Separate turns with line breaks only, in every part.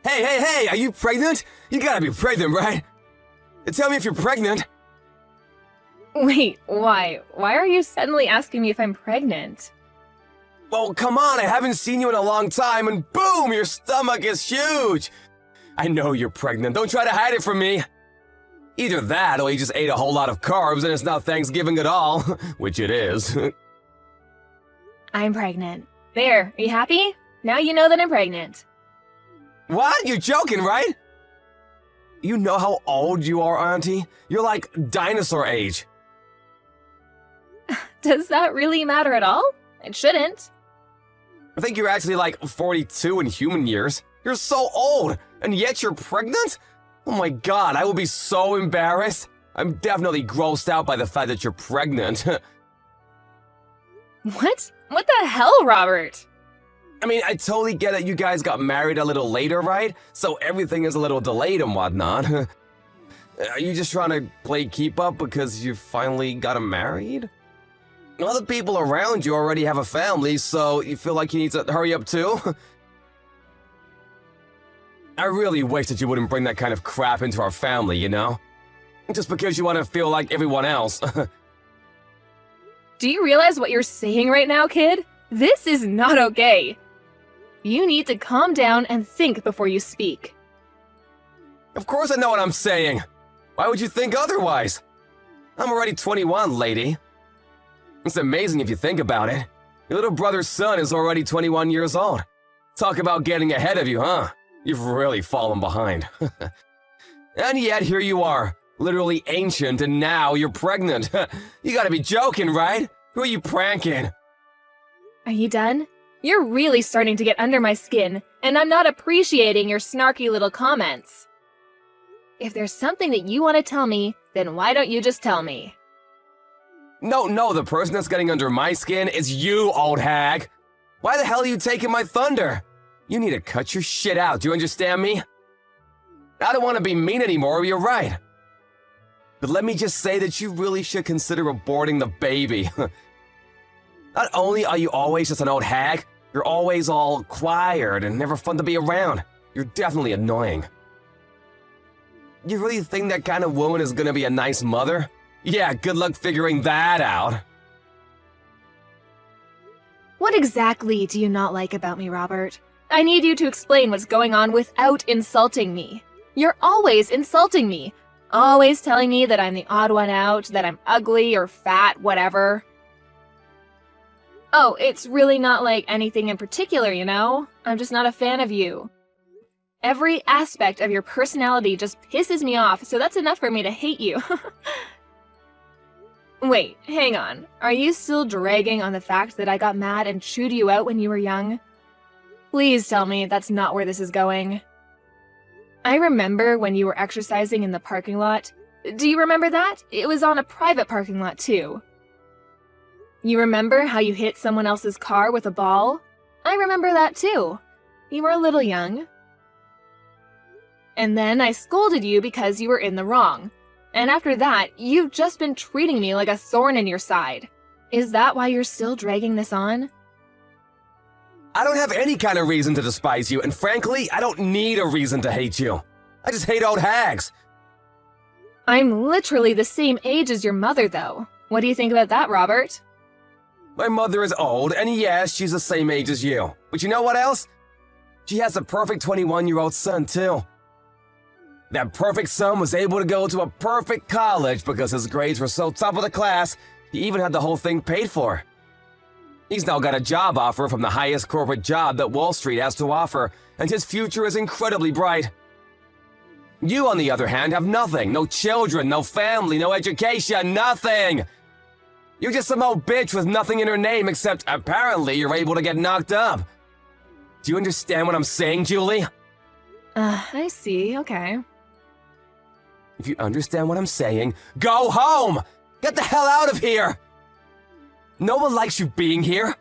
Hey, are you pregnant? You gotta be pregnant, right? Tell me if you're pregnant.
Wait, why? Why are you suddenly asking me if I'm pregnant?
Well, come on, I haven't seen you in a long time, and boom, your stomach is huge! I know you're pregnant, don't try to hide it from me! Either that, or you just ate a whole lot of carbs and it's not Thanksgiving at all, which it is.
I'm pregnant. There, are you happy? Now you know that I'm pregnant.
What? You're joking, right? You know how old you are, Auntie? You're like dinosaur age.
Does that really matter at all? It shouldn't.
I think you're actually like 42 in human years. You're so old, and yet you're pregnant? Oh my god, I will be so embarrassed. I'm definitely grossed out by the fact that you're pregnant.
What? What the hell, Robert?
I mean, I totally get that you guys got married a little later, right? So everything is a little delayed and whatnot. Are you just trying to play keep up because you finally got married? Other people around you already have a family, so you feel like you need to hurry up too? I really wish that you wouldn't bring that kind of crap into our family, you know? Just because you want to feel like everyone else.
Do you realize what you're saying right now, kid? This is not okay. You need to calm down and think before you speak.
Of course I know what I'm saying. Why would you think otherwise? I'm already 21, lady. It's amazing if you think about it. Your little brother's son is already 21 years old. Talk about getting ahead of you, huh? You've really fallen behind. And yet here you are, literally ancient, and now you're pregnant. You gotta be joking, right? Who are you pranking?
Are you done? You're really starting to get under my skin, and I'm not appreciating your snarky little comments. If there's something that you want to tell me, then why don't you just tell me?
No, the person that's getting under my skin is you, old hag. Why the hell are you taking my thunder? You need to cut your shit out, do you understand me? I don't want to be mean anymore, you're right. But let me just say that you really should consider aborting the baby. Not only are you always just an old hag, you're always all quiet and never fun to be around. You're definitely annoying. You really think that kind of woman is gonna be a nice mother? Yeah, good luck figuring that out.
What exactly do you not like about me, Robert? I need you to explain what's going on without insulting me. You're always insulting me. Always telling me that I'm the odd one out, that I'm ugly or fat, whatever. Oh, it's really not like anything in particular, you know? I'm just not a fan of you. Every aspect of your personality just pisses me off, so that's enough for me to hate you. Wait, hang on. Are you still dragging on the fact that I got mad and chewed you out when you were young? Please tell me that's not where this is going. I remember when you were exercising in the parking lot. Do you remember that? It was on a private parking lot, too. You remember how you hit someone else's car with a ball? I remember that, too. You were a little young. And then I scolded you because you were in the wrong. And after that, you've just been treating me like a thorn in your side. Is that why you're still dragging this on?
I don't have any kind of reason to despise you, and frankly, I don't need a reason to hate you. I just hate old hags.
I'm literally the same age as your mother, though. What do you think about that, Robert?
My mother is old, and yes, she's the same age as you. But you know what else? She has a perfect 21-year-old son, too. That perfect son was able to go to a perfect college because his grades were so top of the class, he even had the whole thing paid for. He's now got a job offer from the highest corporate job that Wall Street has to offer, and his future is incredibly bright. You, on the other hand, have nothing. No children, no family, no education, nothing! You're just some old bitch with nothing in her name except apparently you're able to get knocked up. Do you understand what I'm saying, Julie?
I see, okay.
If you understand what I'm saying, go home! Get the hell out of here! No one likes you being here.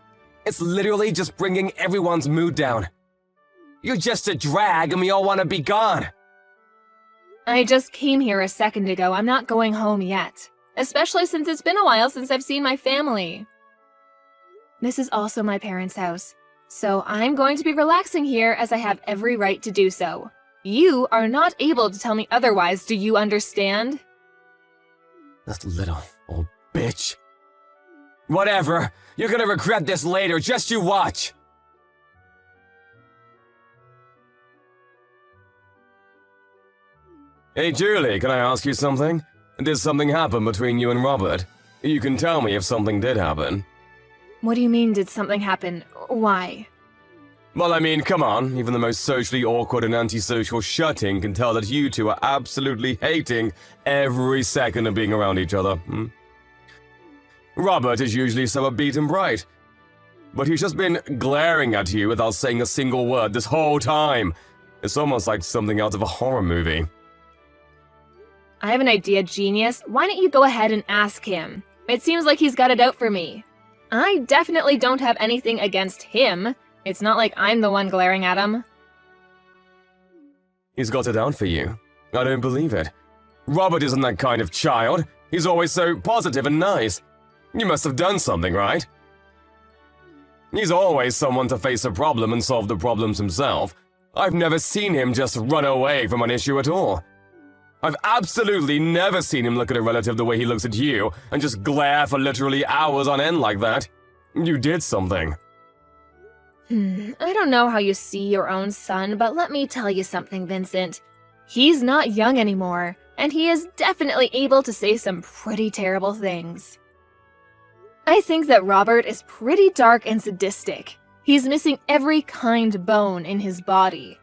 It's literally just bringing everyone's mood down. You're just a drag and we all want to be gone.
I just came here a second ago. I'm not going home yet. Especially since it's been a while since I've seen my family. This is also my parents' house. So I'm going to be relaxing here as I have every right to do so. You are not able to tell me otherwise, do you understand?
That little old bitch. Whatever. You're gonna regret this later, just you watch. Hey Julie, can I ask you something? Did something happen between you and Robert? You can tell me if something did happen.
What do you mean, did something happen? Why?
Well, I mean, come on. Even the most socially awkward and antisocial shutting can tell that you two are absolutely hating every second of being around each other. Robert is usually so upbeat and bright, but he's just been glaring at you without saying a single word this whole time. It's almost like something out of a horror movie.
I have an idea, genius. Why don't you go ahead and ask him? It seems like he's got it out for me. I definitely don't have anything against him. It's not like I'm the one glaring at him.
He's got it out for you. I don't believe it. Robert isn't that kind of child. He's always so positive and nice. You must have done something, right? He's always someone to face a problem and solve the problems himself. I've never seen him just run away from an issue at all. I've absolutely never seen him look at a relative the way he looks at you and just glare for literally hours on end like that. You did something.
I don't know how you see your own son, but let me tell you something, Vincent. He's not young anymore, and he is definitely able to say some pretty terrible things. I think that Robert is pretty dark and sadistic. He's missing every kind bone in his body.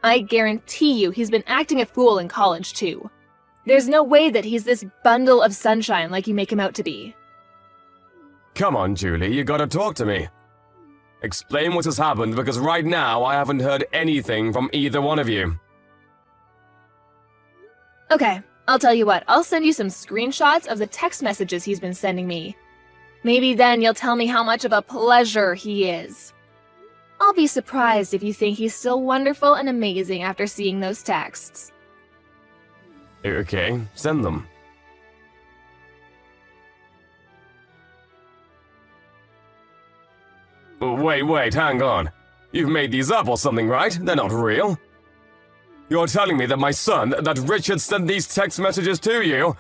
I guarantee you he's been acting a fool in college, too. There's no way that he's this bundle of sunshine like you make him out to be.
Come on, Julie, you gotta talk to me. Explain what has happened, because right now I haven't heard anything from either one of you.
Okay, I'll tell you what, I'll send you some screenshots of the text messages he's been sending me. Maybe then you'll tell me how much of a pleasure he is. I'll be surprised if you think he's still wonderful and amazing after seeing those texts.
Okay, send them. Wait, hang on. You've made these up or something, right? They're not real. You're telling me that my son, that Richard sent these text messages to you?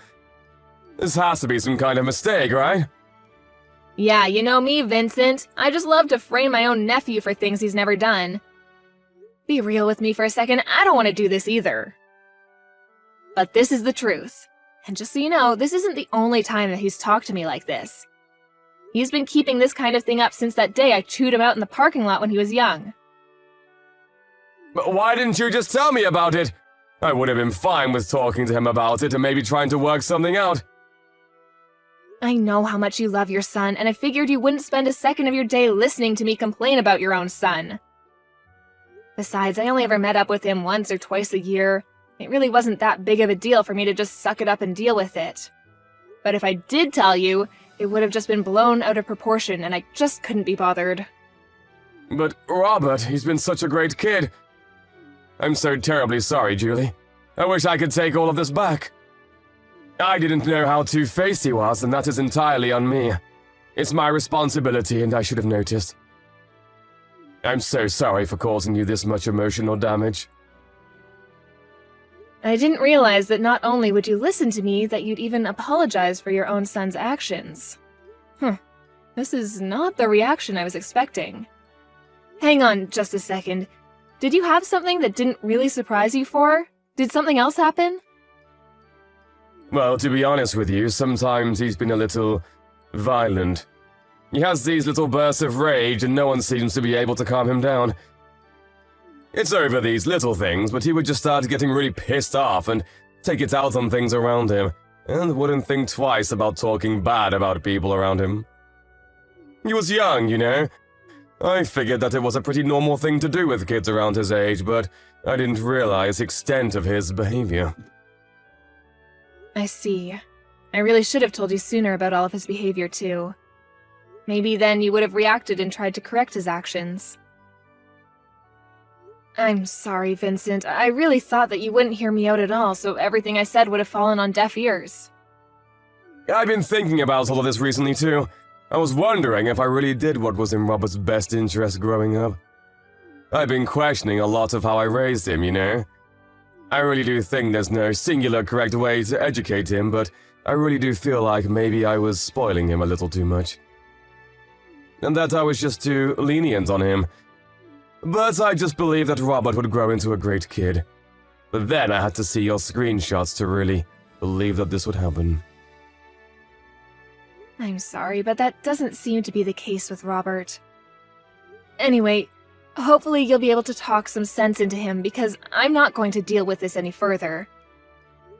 This has to be some kind of mistake, right?
Yeah, you know me, Vincent. I just love to frame my own nephew for things he's never done. Be real with me for a second, I don't want to do this either. But this is the truth. And just so you know, this isn't the only time that he's talked to me like this. He's been keeping this kind of thing up since that day I chewed him out in the parking lot when he was young.
But why didn't you just tell me about it? I would have been fine with talking to him about it and maybe trying to work something out.
I know how much you love your son, and I figured you wouldn't spend a second of your day listening to me complain about your own son. Besides, I only ever met up with him once or twice a year. It really wasn't that big of a deal for me to just suck it up and deal with it. But if I did tell you, it would have just been blown out of proportion, and I just couldn't be bothered.
But Robert, he's been such a great kid. I'm so terribly sorry, Julie. I wish I could take all of this back. I didn't know how two-faced he was, and that is entirely on me. It's my responsibility, and I should have noticed. I'm so sorry for causing you this much emotional damage.
I didn't realize that not only would you listen to me, that you'd even apologize for your own son's actions. This is not the reaction I was expecting. Hang on just a second. Did you have something that didn't really surprise you for? Did something else happen?
Well, to be honest with you, sometimes he's been a little violent. He has these little bursts of rage and no one seems to be able to calm him down. It's over these little things, but he would just start getting really pissed off and take it out on things around him, and wouldn't think twice about talking bad about people around him. He was young, you know. I figured that it was a pretty normal thing to do with kids around his age, but I didn't realize the extent of his behavior.
I see. I really should have told you sooner about all of his behavior, too. Maybe then you would have reacted and tried to correct his actions. I'm sorry, Vincent. I really thought that you wouldn't hear me out at all, so everything I said would have fallen on deaf ears.
I've been thinking about all of this recently, too. I was wondering if I really did what was in Robert's best interest growing up. I've been questioning a lot of how I raised him, you know? I really do think there's no singular correct way to educate him, but I really do feel like maybe I was spoiling him a little too much. And that I was just too lenient on him. But I just believed that Robert would grow into a great kid. But then I had to see your screenshots to really believe that this would happen.
I'm sorry, but that doesn't seem to be the case with Robert. Anyway, hopefully you'll be able to talk some sense into him because I'm not going to deal with this any further.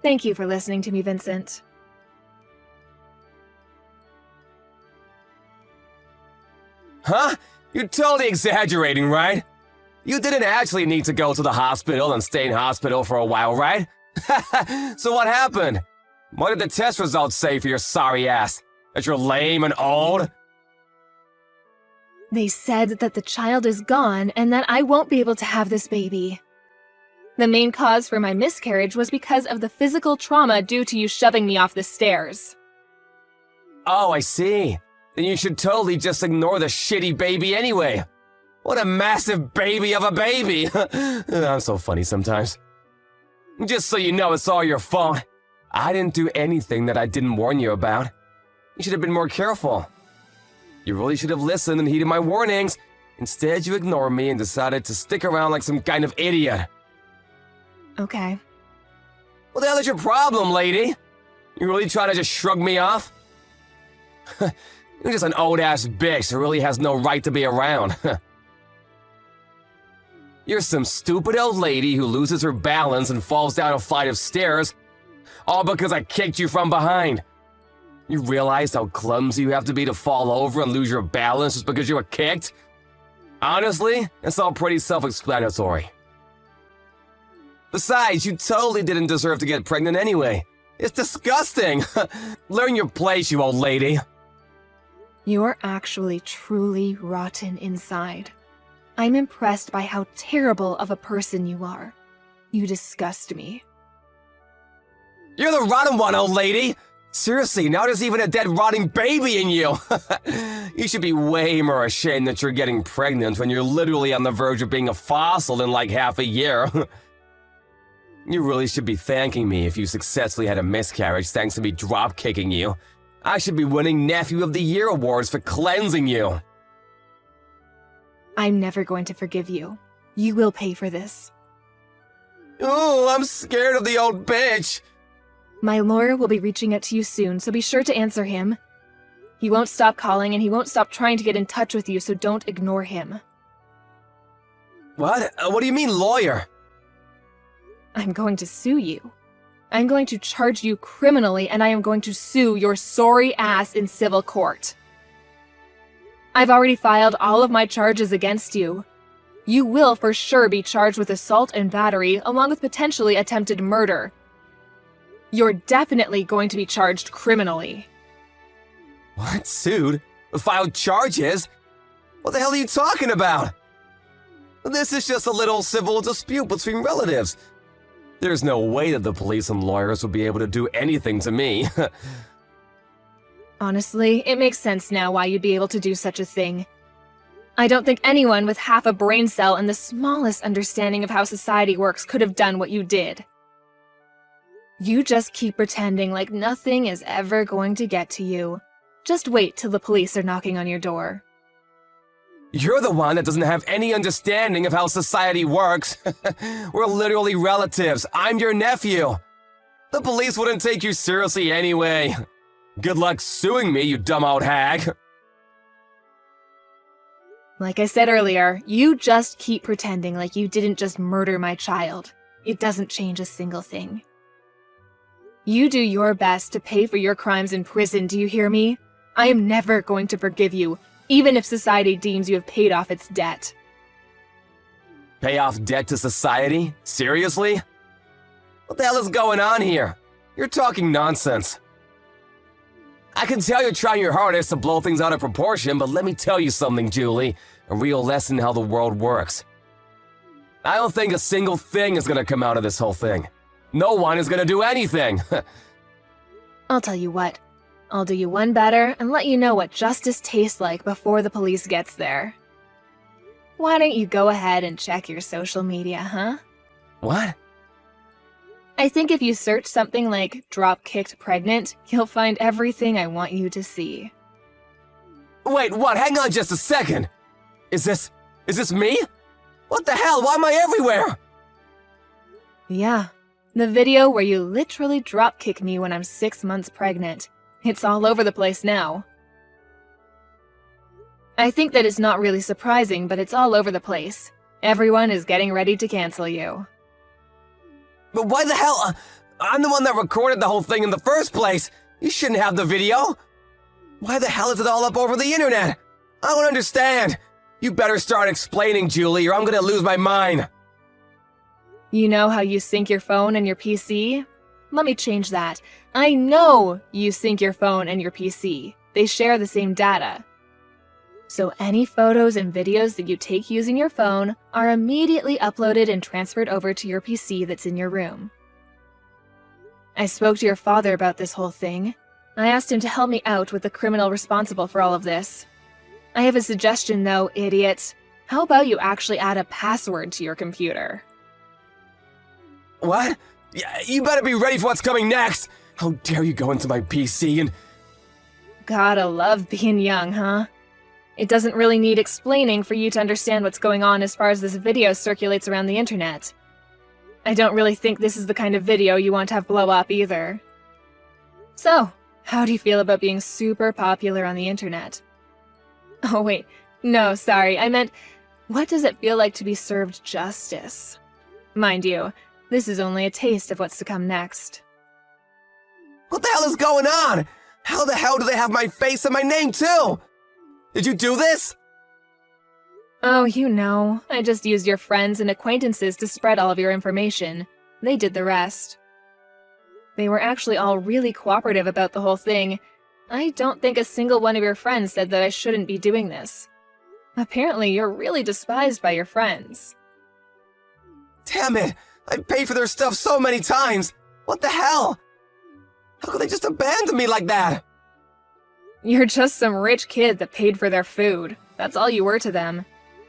Thank you for listening to me, Vincent.
Huh? You're totally exaggerating, right? You didn't actually need to go to the hospital and stay in hospital for a while, right? So what happened? What did the test results say for your sorry ass? That you're lame and old?
They said that the child is gone and that I won't be able to have this baby. The main cause for my miscarriage was because of the physical trauma due to you shoving me off the stairs.
Oh, I see. Then you should totally just ignore the shitty baby anyway. What a massive baby of a baby. I'm so funny sometimes. Just so you know, it's all your fault. I didn't do anything that I didn't warn you about. You should have been more careful. You really should have listened and heeded my warnings. Instead, you ignored me and decided to stick around like some kind of idiot.
Okay.
What the hell is your problem, lady? You really trying to just shrug me off? You're just an old-ass bitch who really has no right to be around. You're some stupid old lady who loses her balance and falls down a flight of stairs, all because I kicked you from behind. You realize how clumsy you have to be to fall over and lose your balance just because you were kicked? Honestly, it's all pretty self-explanatory. Besides, you totally didn't deserve to get pregnant anyway. It's disgusting. Learn your place, you old lady.
You're actually truly rotten inside. I'm impressed by how terrible of a person you are. You disgust me.
You're the rotten one, old lady! Seriously, now there's even a dead rotting baby in you! You should be way more ashamed that you're getting pregnant when you're literally on the verge of being a fossil in like half a year. You really should be thanking me if you successfully had a miscarriage thanks to me drop-kicking you. I should be winning Nephew of the Year awards for cleansing you.
I'm never going to forgive you. You will pay for this.
Ooh, I'm scared of the old bitch!
My lawyer will be reaching out to you soon, so be sure to answer him. He won't stop calling and he won't stop trying to get in touch with you, so don't ignore him.
What? What do you mean, lawyer?
I'm going to sue you. I'm going to charge you criminally and I am going to sue your sorry ass in civil court. I've already filed all of my charges against you. You will for sure be charged with assault and battery, along with potentially attempted murder. You're definitely going to be charged criminally.
What? Sued? Filed charges? What the hell are you talking about? This is just a little civil dispute between relatives. There's no way that the police and lawyers would be able to do anything to me.
Honestly, it makes sense now why you'd be able to do such a thing. I don't think anyone with half a brain cell and the smallest understanding of how society works could have done what you did. You just keep pretending like nothing is ever going to get to you. Just wait till the police are knocking on your door.
You're the one that doesn't have any understanding of how society works. We're literally relatives. I'm your nephew. The police wouldn't take you seriously anyway. Good luck suing me, you dumb old hag.
Like I said earlier, you just keep pretending like you didn't just murder my child. It doesn't change a single thing. You do your best to pay for your crimes in prison, do you hear me? I am never going to forgive you, even if society deems you have paid off its debt.
Pay off debt to society? Seriously? What the hell is going on here? You're talking nonsense. I can tell you're trying your hardest to blow things out of proportion, but let me tell you something, Julie. A real lesson in how the world works. I don't think a single thing is gonna come out of this whole thing. No one is gonna do anything.
I'll tell you what. I'll do you one better and let you know what justice tastes like before the police gets there. Why don't you go ahead and check your social media, huh?
What?
I think if you search something like drop-kicked pregnant, you'll find everything I want you to see.
Wait, what? Hang on just a second. Is this me? What the hell? Why am I everywhere?
Yeah, the video where you literally drop-kick me when I'm 6 months pregnant. It's all over the place now. I think that it's not really surprising, but it's all over the place. Everyone is getting ready to cancel you.
But why the hell? I'm the one that recorded the whole thing in the first place. You shouldn't have the video. Why the hell is it all up over the internet? I don't understand. You better start explaining, Julie, or I'm gonna lose my mind.
You know how you sync your phone and your PC? Let me change that. I know you sync your phone and your PC. They share the same data. So any photos and videos that you take using your phone are immediately uploaded and transferred over to your PC that's in your room. I spoke to your father about this whole thing. I asked him to help me out with the criminal responsible for all of this. I have a suggestion though, idiot. How about you actually add a password to your computer?
What? Yeah, you better be ready for what's coming next. How dare you go into my PC and...
Gotta love being young, huh? It doesn't really need explaining for you to understand what's going on as far as this video circulates around the internet. I don't really think this is the kind of video you want to have blow up either. So, how do you feel about being super popular on the internet? Oh wait, no, sorry, I meant, what does it feel like to be served justice? Mind you, this is only a taste of what's to come next.
What the hell is going on? How the hell do they have my face and my name too? Did you do this?
Oh, you know, I just used your friends and acquaintances to spread all of your information. They did the rest. They were actually all really cooperative about the whole thing. I don't think a single one of your friends said that I shouldn't be doing this. Apparently, you're really despised by your friends.
Damn it! I paid for their stuff so many times! What the hell? How could they just abandon me like that?
You're just some rich kid that paid for their food. That's all you were to them.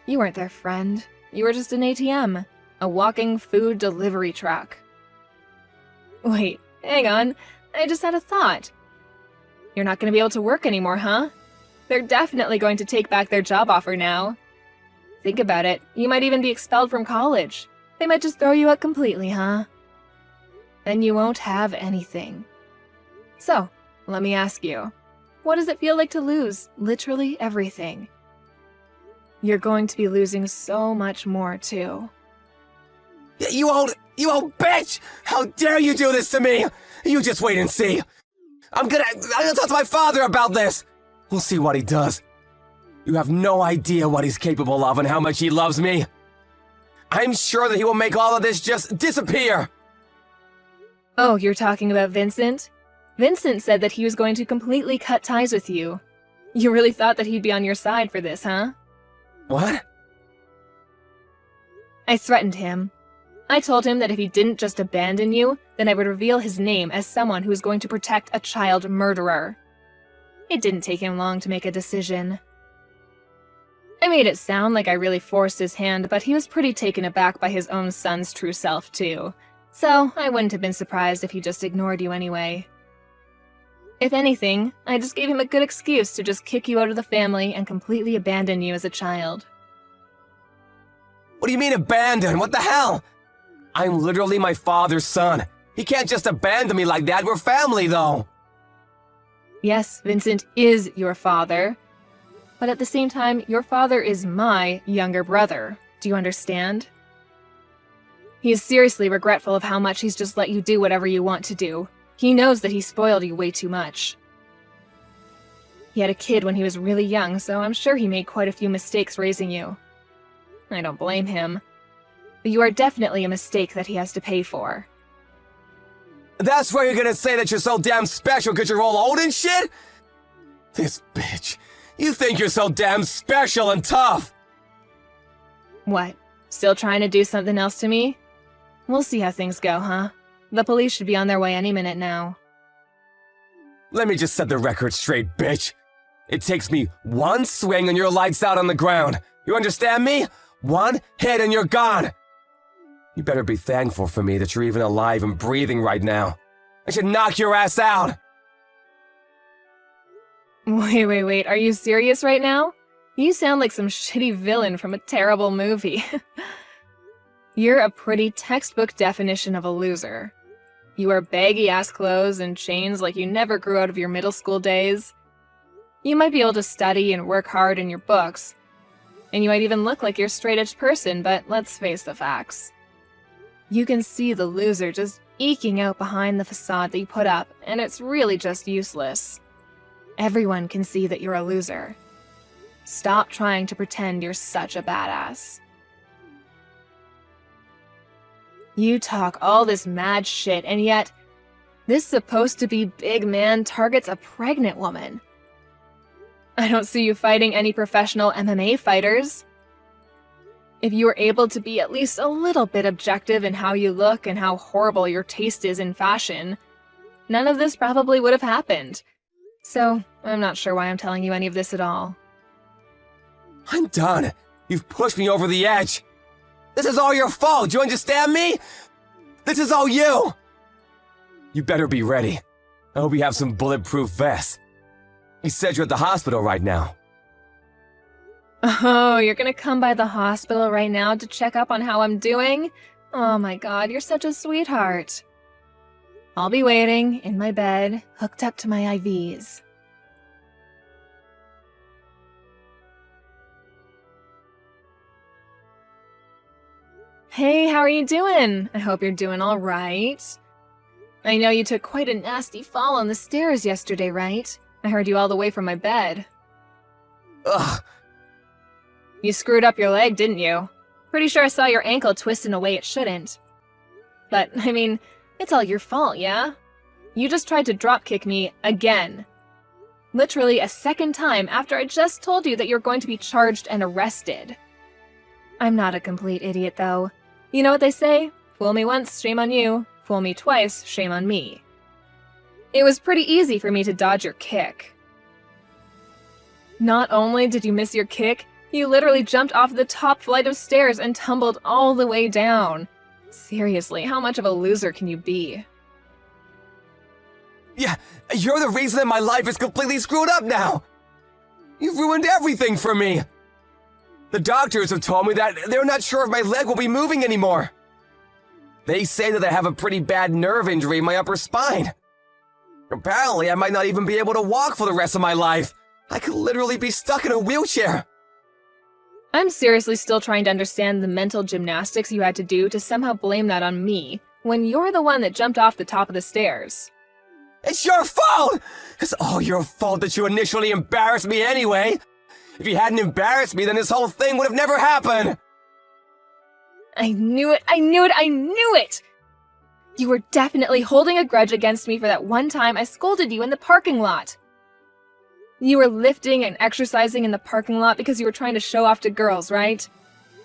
You weren't their friend. You were just an ATM. A walking food delivery truck. Wait, hang on. I just had a thought. You're not going to be able to work anymore, huh? They're definitely going to take back their job offer now. Think about it. You might even be expelled from college. They might just throw you out completely, huh? Then you won't have anything. So, let me ask you. What does it feel like to lose literally everything? You're going to be losing so much more, too.
You old bitch! How dare you do this to me? You just wait and see. I'm gonna talk to my father about this. We'll see what he does. You have no idea what he's capable of and how much he loves me. I'm sure that he will make all of this just disappear.
Oh, you're talking about Vincent? Vincent said that he was going to completely cut ties with you. You really thought that he'd be on your side for this, huh?
What?
I threatened him. I told him that if he didn't just abandon you, then I would reveal his name as someone who is going to protect a child murderer. It didn't take him long to make a decision. I made it sound like I really forced his hand, but he was pretty taken aback by his own son's true self, too. So I wouldn't have been surprised if he just ignored you anyway. If anything, I just gave him a good excuse to just kick you out of the family and completely abandon you as a child.
What do you mean abandon? What the hell? I'm literally my father's son. He can't just abandon me like that. We're family, though.
Yes, Vincent is your father. But at the same time, your father is my younger brother. Do you understand? He is seriously regretful of how much he's just let you do whatever you want to do. He knows that he spoiled you way too much. He had a kid when he was really young, so I'm sure he made quite a few mistakes raising you. I don't blame him. But you are definitely a mistake that he has to pay for.
That's why you're gonna say that you're so damn special because you're all old and shit? This bitch. You think you're so damn special and tough.
What? Still trying to do something else to me? We'll see how things go, huh? The police should be on their way any minute now.
Let me just set the record straight, bitch. It takes me one swing and you're lights out on the ground. You understand me? One hit and you're gone. You better be thankful for me that you're even alive and breathing right now. I should knock your ass out.
Wait, are you serious right now? You sound like some shitty villain from a terrible movie. You're a pretty textbook definition of a loser. You wear baggy-ass clothes and chains like you never grew out of your middle school days. You might be able to study and work hard in your books, and you might even look like you're a straight-edge person, but let's face the facts. You can see the loser just eking out behind the facade that you put up, and it's really just useless. Everyone can see that you're a loser. Stop trying to pretend you're such a badass. You talk all this mad shit, and yet, this supposed to be big man targets a pregnant woman. I don't see you fighting any professional MMA fighters. If you were able to be at least a little bit objective in how you look and how horrible your taste is in fashion, none of this probably would have happened. So, I'm not sure why I'm telling you any of this at all.
I'm done. You've pushed me over the edge. This is all your fault, do you understand me? This is all you! You better be ready. I hope you have some bulletproof vests. You said you're at the hospital right now.
Oh, you're gonna come by the hospital right now to check up on how I'm doing? Oh my god, you're such a sweetheart. I'll be waiting, in my bed, hooked up to my IVs. Hey, how are you doing? I hope you're doing all right. I know you took quite a nasty fall on the stairs yesterday, right? I heard you all the way from my bed.
Ugh.
You screwed up your leg, didn't you? Pretty sure I saw your ankle twist in a way it shouldn't. But, I mean, it's all your fault, yeah? You just tried to dropkick me again. Literally a second time after I just told you that you're going to be charged and arrested. I'm not a complete idiot, though. You know what they say? Fool me once, shame on you. Fool me twice, shame on me. It was pretty easy for me to dodge your kick. Not only did you miss your kick, you literally jumped off the top flight of stairs and tumbled all the way down. Seriously, how much of a loser can you be?
Yeah, you're the reason that my life is completely screwed up now. You've ruined everything for me. The doctors have told me that they're not sure if my leg will be moving anymore. They say that I have a pretty bad nerve injury in my upper spine. Apparently, I might not even be able to walk for the rest of my life. I could literally be stuck in a wheelchair.
I'm seriously still trying to understand the mental gymnastics you had to do to somehow blame that on me, when you're the one that jumped off the top of the stairs.
It's your fault! It's all your fault that you initially embarrassed me anyway. If you hadn't embarrassed me, then this whole thing would have never happened.
I knew it! You were definitely holding a grudge against me for that one time I scolded you in the parking lot. You were lifting and exercising in the parking lot because you were trying to show off to girls, right?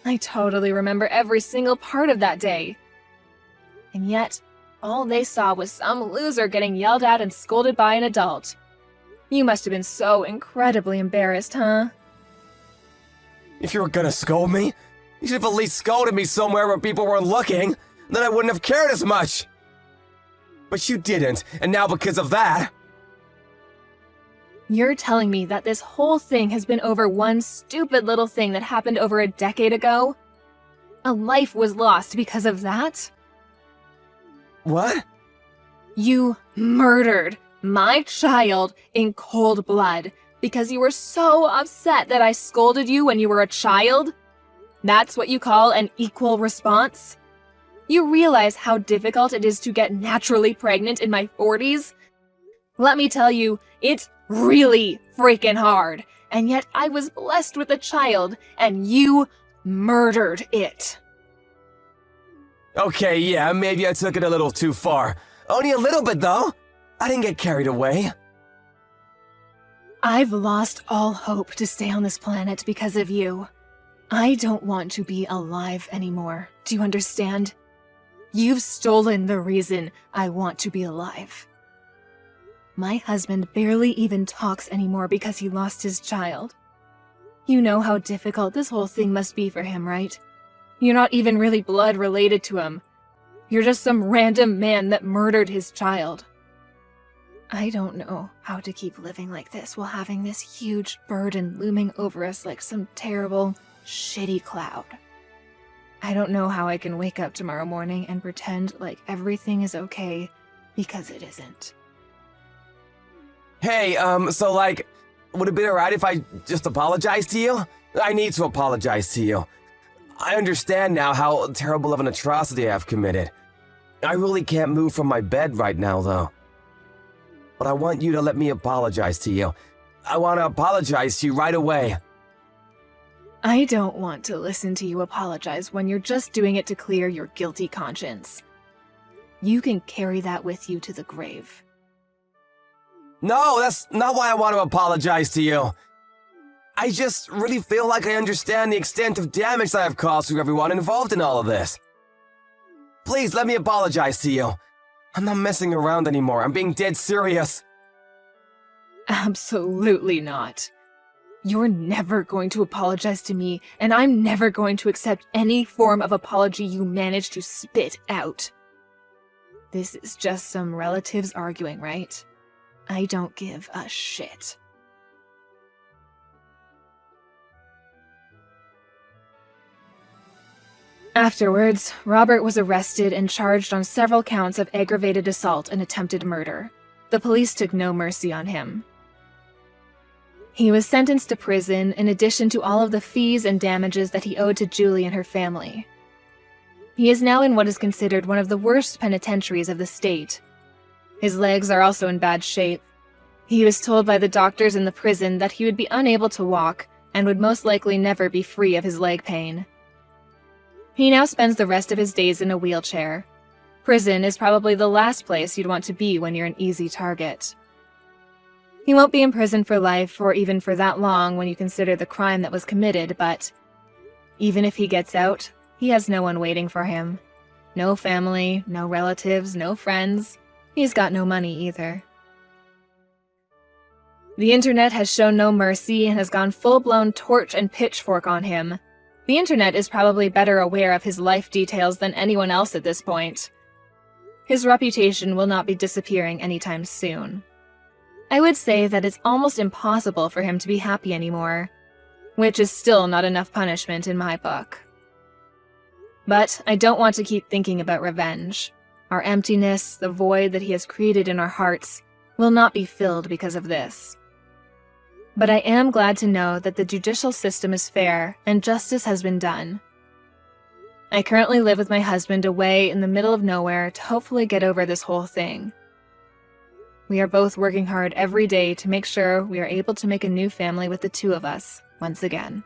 I totally remember every single part of that day. And yet, all they saw was some loser getting yelled at and scolded by an adult. You must have been so incredibly embarrassed, huh?
If you were gonna scold me, you should have at least scolded me somewhere where people weren't looking. Then I wouldn't have cared as much. But you didn't, and now because of that...
You're telling me that this whole thing has been over one stupid little thing that happened over a decade ago? A life was lost because of that?
What?
You murdered my child in cold blood because you were so upset that I scolded you when you were a child? That's what you call an equal response? You realize how difficult it is to get naturally pregnant in my 40s? Let me tell you, it's really freaking hard. And yet I was blessed with a child, and you murdered it.
Okay, yeah, maybe I took it a little too far. Only a little bit, though. I didn't get carried away.
I've lost all hope to stay on this planet because of you. I don't want to be alive anymore. Do you understand? You've stolen the reason I want to be alive. My husband barely even talks anymore because he lost his child. You know how difficult this whole thing must be for him, right? You're not even really blood related to him. You're just some random man that murdered his child. I don't know how to keep living like this while having this huge burden looming over us like some terrible, shitty cloud. I don't know how I can wake up tomorrow morning and pretend like everything is okay, because it isn't.
Hey, would it be alright if I just apologize to you? I need to apologize to you. I understand now how terrible of an atrocity I've committed. I really can't move from my bed right now, though. But I want you to let me apologize to you. I want to apologize to you right away.
I don't want to listen to you apologize when you're just doing it to clear your guilty conscience. You can carry that with you to the grave.
No, that's not why I want to apologize to you. I just really feel like I understand the extent of damage that I've caused to everyone involved in all of this. Please let me apologize to you. I'm not messing around anymore. I'm being dead serious.
Absolutely not. You're never going to apologize to me, and I'm never going to accept any form of apology you manage to spit out. This is just some relatives arguing, right? I don't give a shit. Afterwards, Robert was arrested and charged on several counts of aggravated assault and attempted murder. The police took no mercy on him. He was sentenced to prison in addition to all of the fees and damages that he owed to Julie and her family. He is now in what is considered one of the worst penitentiaries of the state. His legs are also in bad shape. He was told by the doctors in the prison that he would be unable to walk and would most likely never be free of his leg pain. He now spends the rest of his days in a wheelchair. Prison is probably the last place you'd want to be when you're an easy target. He won't be in prison for life or even for that long when you consider the crime that was committed, but even if he gets out, he has no one waiting for him. No family, no relatives, no friends. He's got no money either. The internet has shown no mercy and has gone full-blown torch and pitchfork on him. The internet is probably better aware of his life details than anyone else at this point. His reputation will not be disappearing anytime soon. I would say that it's almost impossible for him to be happy anymore, which is still not enough punishment in my book. But I don't want to keep thinking about revenge. Our emptiness, the void that he has created in our hearts, will not be filled because of this. But I am glad to know that the judicial system is fair and justice has been done. I currently live with my husband away in the middle of nowhere to hopefully get over this whole thing. We are both working hard every day to make sure we are able to make a new family with the two of us once again.